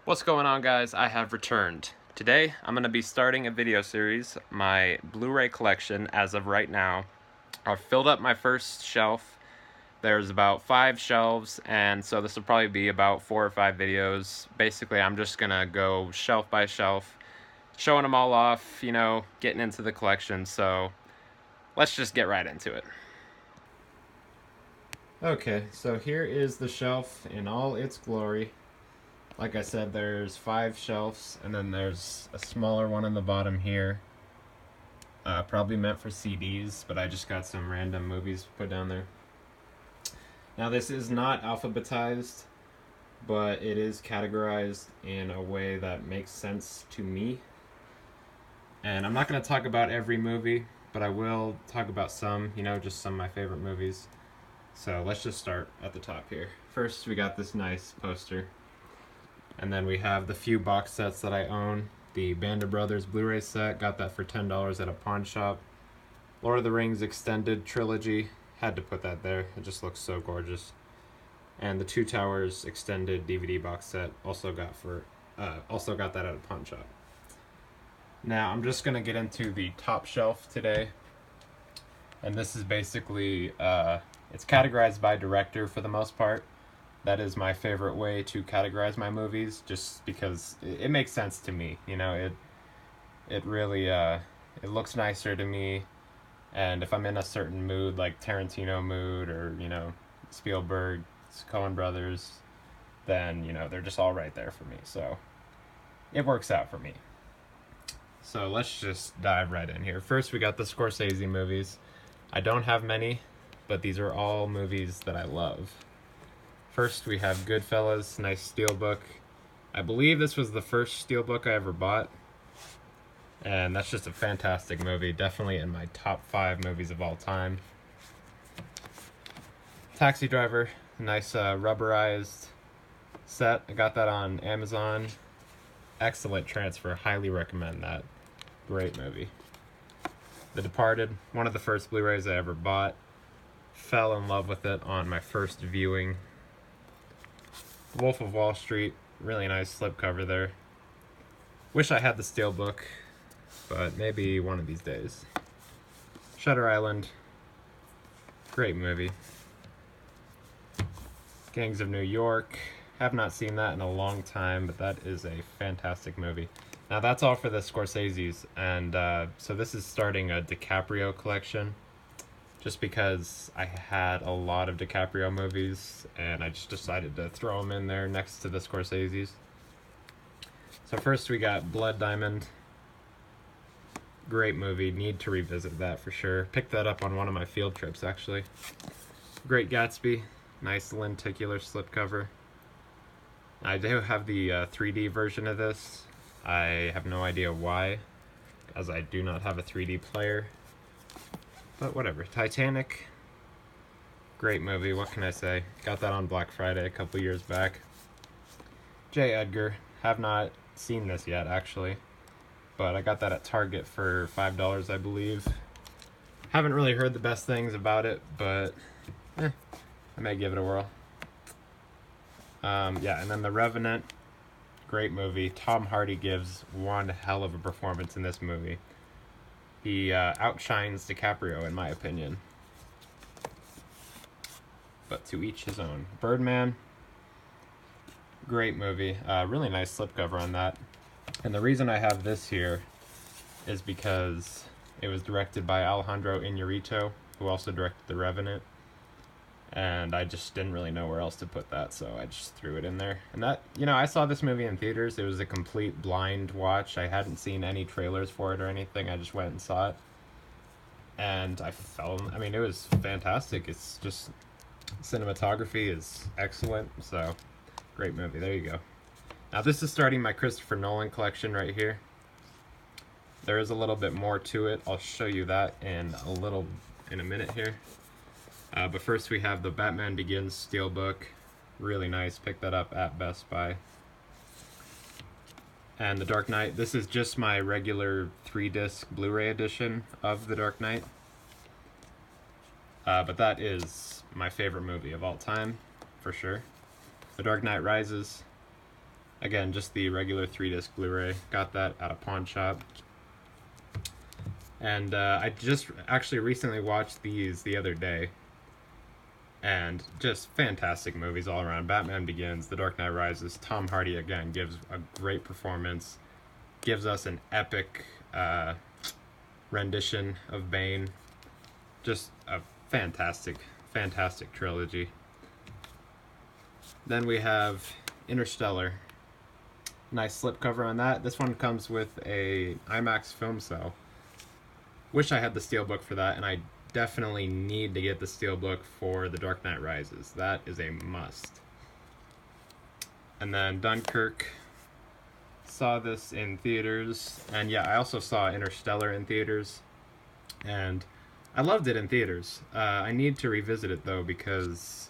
What's going on, guys? I have returned. Today I'm going to be starting a video series, my Blu-ray collection. As of right now, I've filled up my first shelf. There's about 5 shelves, and so this will probably be about 4 or 5 videos. Basically, I'm just going to go shelf by shelf, showing them all off, getting into the collection. So let's just get right into it. Okay, so here is the shelf in all its glory. Like I said, there's 5 shelves, and then there's a smaller one on the bottom here. Probably meant for CDs, but I just got some random movies put down there. Now, this is not alphabetized, but it is categorized in a way that makes sense to me. And I'm not going to talk about every movie, but I will talk about some, just some of my favorite movies. So let's just start at the top here. First, we got this nice poster. And then we have the few box sets that I own. The Band of Brothers Blu-ray set, got that for $10 at a pawn shop. Lord of the Rings Extended Trilogy, had to put that there. It just looks so gorgeous. And the Two Towers Extended DVD box set, also got that at a pawn shop. Now I'm just gonna get into the top shelf today. And this is basically, it's categorized by director for the most part. That is my favorite way to categorize my movies, just because it makes sense to me. It really it looks nicer to me, and if I'm in a certain mood, like Tarantino mood or Spielberg, Coen Brothers, then they're just all right there for me. So it works out for me. So let's just dive right in here. First, we got the Scorsese movies. I don't have many, but these are all movies that I love. First, we have Goodfellas, nice steelbook. I believe this was the first steelbook I ever bought. And that's just a fantastic movie. Definitely in my top 5 movies of all time. Taxi Driver, nice rubberized set. I got that on Amazon. Excellent transfer. Highly recommend that. Great movie. The Departed, one of the first Blu-rays I ever bought. Fell in love with it on my first viewing. Wolf of Wall Street, really nice slipcover there. Wish I had the steelbook, but maybe one of these days. Shutter Island, great movie. Gangs of New York, have not seen that in a long time, but that is a fantastic movie. Now that's all for the Scorseses, and so this is starting a DiCaprio collection. Just because I had a lot of DiCaprio movies, and I just decided to throw them in there next to the Scorseses. So first we got Blood Diamond. Great movie, need to revisit that for sure. Picked that up on one of my field trips, actually. Great Gatsby, nice lenticular slipcover. I do have the 3D version of this. I have no idea why, as I do not have a 3D player. But whatever. Titanic. Great movie, what can I say? Got that on Black Friday a couple years back. J. Edgar. Have not seen this yet, actually. But I got that at Target for $5, I believe. Haven't really heard the best things about it, but I may give it a whirl. Yeah, and then The Revenant. Great movie. Tom Hardy gives one hell of a performance in this movie. He outshines DiCaprio, in my opinion. But to each his own. Birdman. Great movie. Really nice slipcover on that. And the reason I have this here is because it was directed by Alejandro Iñárritu, who also directed The Revenant. And I just didn't really know where else to put that, so I just threw it in there. And that, I saw this movie in theaters. It was a complete blind watch. I hadn't seen any trailers for it or anything. I just went and saw it. And it was fantastic. It's just, cinematography is excellent, so great movie. There you go. Now this is starting my Christopher Nolan collection right here. There is a little bit more to it. I'll show you that in a minute here. But first we have the Batman Begins steelbook. Really nice. Picked that up at Best Buy. And The Dark Knight. This is just my regular 3-disc Blu-ray edition of The Dark Knight. But that is my favorite movie of all time, for sure. The Dark Knight Rises. Again, just the regular 3-disc Blu-ray. Got that at a pawn shop. And I just actually recently watched these the other day. And just fantastic movies all around. Batman Begins, The Dark Knight Rises. Tom Hardy, again, gives a great performance. Gives us an epic rendition of Bane. Just a fantastic, fantastic trilogy. Then we have Interstellar. Nice slipcover on that. This one comes with a IMAX film cell. Wish I had the steelbook for that, and I definitely need to get the steelbook for The Dark Knight Rises. That is a must. And then Dunkirk. Saw this in theaters, and yeah, I also saw Interstellar in theaters, and I loved it in theaters. I need to revisit it though, because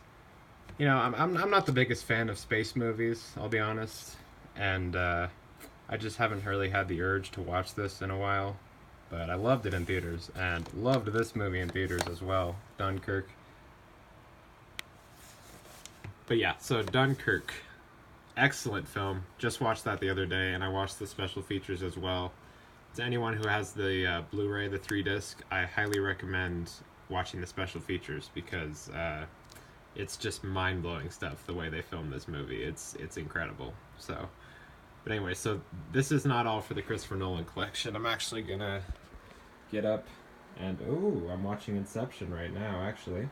you know I'm not the biggest fan of space movies, I'll be honest, and I just haven't really had the urge to watch this in a while. But I loved it in theaters, and loved this movie in theaters as well, Dunkirk. But yeah, so Dunkirk, excellent film. Just watched that the other day, and I watched the special features as well. To anyone who has the Blu-ray, the 3-disc, I highly recommend watching the special features, because it's just mind-blowing stuff the way they filmed this movie. It's incredible. So, but anyway, so this is not all for the Christopher Nolan collection. I'm actually gonna get up and I'm watching Inception right now, actually.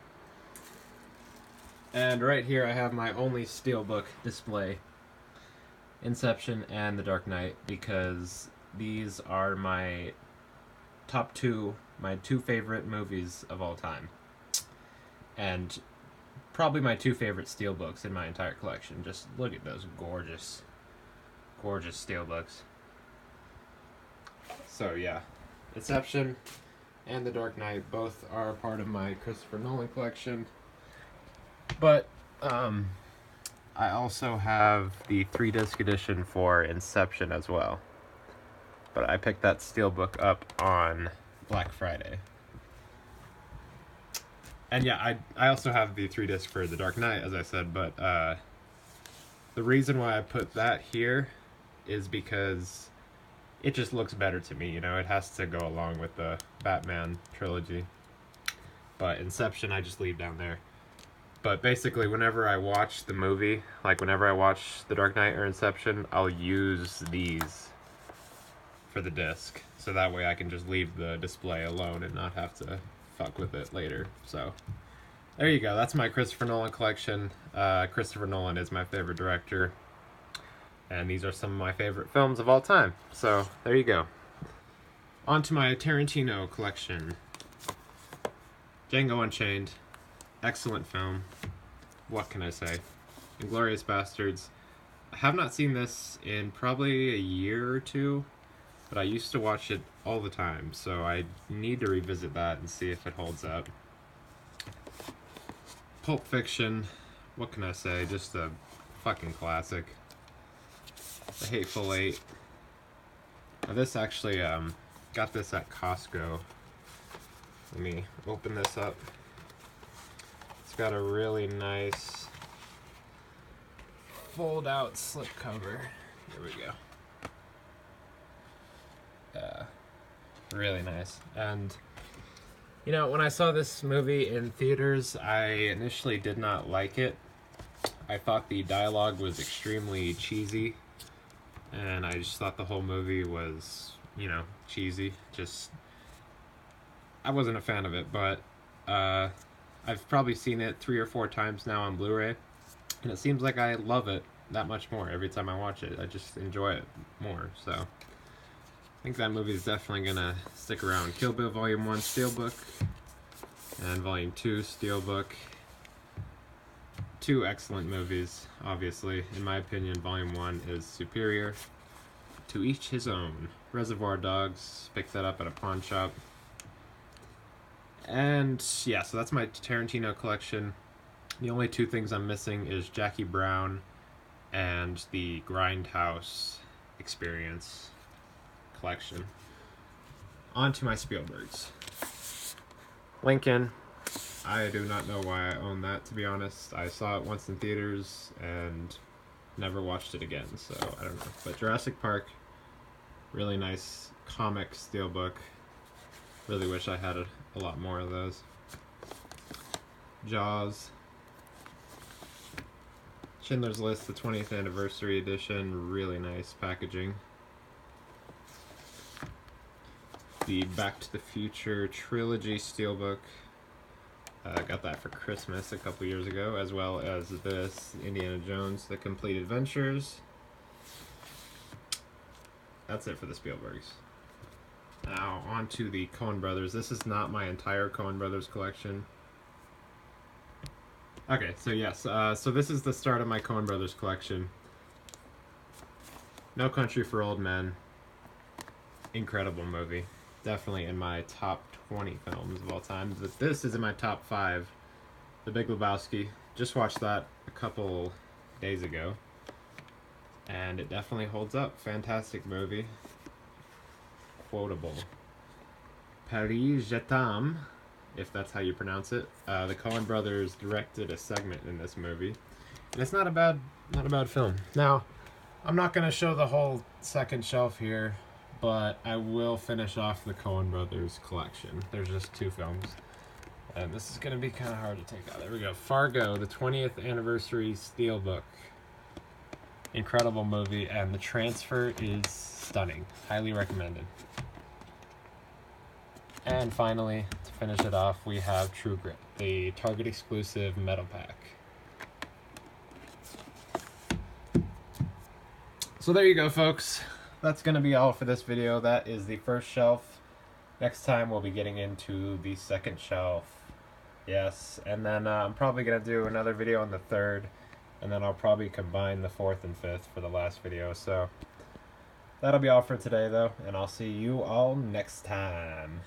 And right here I have my only steelbook display, Inception and The Dark Knight, because these are my my two favorite movies of all time. And probably my two favorite steelbooks in my entire collection. Just look at those gorgeous, gorgeous steelbooks. So yeah, Inception and The Dark Knight both are part of my Christopher Nolan collection. But I also have the 3-disc edition for Inception as well. But I picked that steelbook up on Black Friday. And yeah, I also have the 3-disc for The Dark Knight, as I said, but the reason why I put that here is because it just looks better to me, you know, it has to go along with the Batman trilogy. But Inception, I just leave down there. But basically, whenever I watch the movie, like whenever I watch The Dark Knight or Inception, I'll use these for the disc. So that way I can just leave the display alone and not have to fuck with it later. So there you go. That's my Christopher Nolan collection. Christopher Nolan is my favorite director. And these are some of my favorite films of all time. So there you go. On to my Tarantino collection. Django Unchained. Excellent film. What can I say? Inglourious Bastards. I have not seen this in probably a year or two, but I used to watch it all the time, so I need to revisit that and see if it holds up. Pulp Fiction. What can I say? Just a fucking classic. The Hateful Eight. Now this actually, got this at Costco. Let me open this up. It's got a really nice fold out slipcover. Here we go. Really nice. And you know, when I saw this movie in theaters, I initially did not like it. I thought the dialogue was extremely cheesy, and I just thought the whole movie was, you know, cheesy. Just, I wasn't a fan of it, but I've probably seen it 3 or 4 times now on Blu-ray, and it seems like I love it that much more every time I watch it. I just enjoy it more, so I think that movie is definitely gonna stick around. Kill Bill Volume 1 Steelbook and Volume 2 Steelbook. 2 excellent movies, obviously. In my opinion, Volume 1 is superior. To each his own. Reservoir Dogs, picked that up at a pawn shop. And yeah, so that's my Tarantino collection. The only 2 things I'm missing is Jackie Brown and the Grindhouse Experience collection. On to my Spielbergs. Lincoln. I do not know why I own that, to be honest. I saw it once in theaters, and Never watched it again, so I don't know. But Jurassic Park, really nice comic steelbook. Really wish I had a lot more of those. Jaws. Schindler's List, the 20th anniversary edition, really nice packaging. The Back to the Future trilogy steelbook. I got that for Christmas a couple years ago, as well as this Indiana Jones, The Complete Adventures. That's it for the Spielbergs. Now, on to the Coen Brothers. This is not my entire Coen Brothers collection. Okay, so yes, so this is the start of my Coen Brothers collection. No Country for Old Men. Incredible movie. Definitely in my top 20 films of all time. But this is in my top 5. The Big Lebowski. Just watched that a couple days ago. And it definitely holds up. Fantastic movie. Quotable. Paris Je t'aime, if that's how you pronounce it. The Coen Brothers directed a segment in this movie. And it's not a bad film. Now, I'm not going to show the whole second shelf here, but I will finish off the Coen Brothers collection. There's just 2 films. And this is going to be kind of hard to take out. There we go. Fargo, the 20th anniversary steelbook. Incredible movie, and the transfer is stunning. Highly recommended. And finally, to finish it off, we have True Grit, the Target exclusive metal pack. So there you go, folks. That's going to be all for this video. That is the first shelf. Next time we'll be getting into the second shelf. Yes, and then I'm probably going to do another video on the third, and then I'll probably combine the fourth and fifth for the last video. So that'll be all for today, though, and I'll see you all next time.